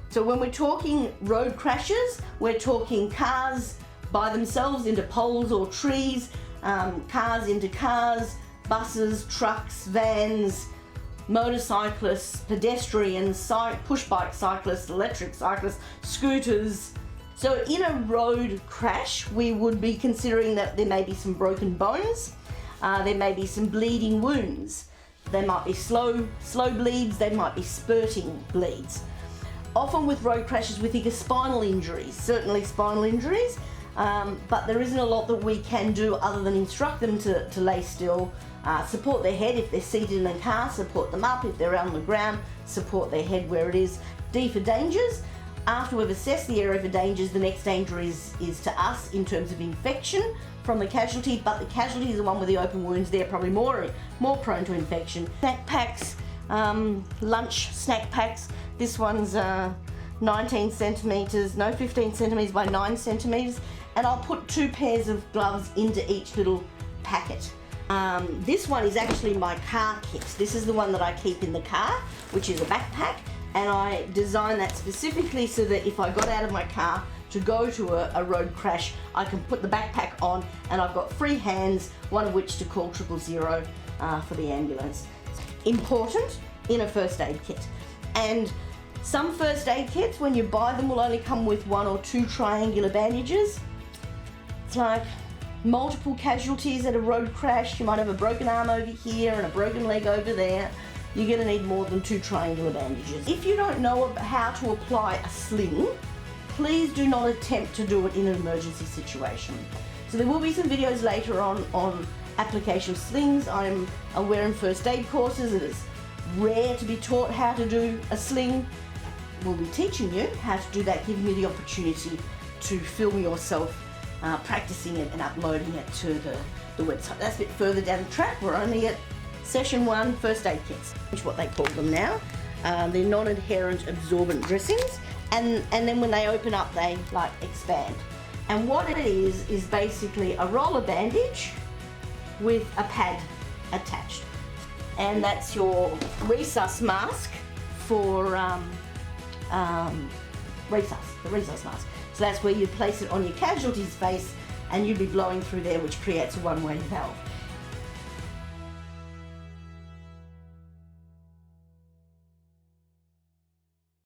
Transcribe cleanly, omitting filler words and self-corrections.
So when we're talking road crashes, we're talking cars by themselves into poles or trees, cars into cars, buses, trucks, vans, motorcyclists, pedestrians, push bike cyclists, electric cyclists, scooters. So in a road crash, we would be considering that there may be some broken bones, there may be some bleeding wounds, there might be slow bleeds, there might be spurting bleeds. Often with road crashes we think of spinal injuries, certainly spinal injuries, but there isn't a lot that we can do other than instruct them to lay still, support their head if they're seated in a car, support them up if they're on the ground, support their head where it is. D for dangers. After we've assessed the area for dangers, the next danger is to us in terms of infection from the casualty, but the casualty is the one with the open wounds. They're probably more prone to infection. Snack packs, lunch snack packs. This one's 15 centimetres by 9 centimetres, and I'll put 2 pairs of gloves into each little packet. This one is actually my car kit. This is the one that I keep in the car, which is a backpack, and I designed that specifically so that if I got out of my car to go to a road crash, I can put the backpack on and I've got free hands, one of which to call 000 for the ambulance. Important in a first aid kit. And some first aid kits, when you buy them, will only come with 1 or 2 triangular bandages. It's like multiple casualties at a road crash. You might have a broken arm over here and a broken leg over there. You're going to need more than 2 triangular bandages. If you don't know how to apply a sling, please do not attempt to do it in an emergency situation. So there will be some videos later on application of slings. I'm aware in first aid courses it is rare to be taught how to do a sling. We'll be teaching you how to do that, giving you the opportunity to film yourself practicing it and uploading it to the website. That's a bit further down the track. We're only at Session 1 first aid kits, which is what they call them now. They're non-adherent absorbent dressings, and then when they open up they like expand. And what it is basically a roller bandage with a pad attached. And that's your resus mask for the resus mask. So that's where you place it on your casualty's face and you'd be blowing through there, which creates a one-way valve.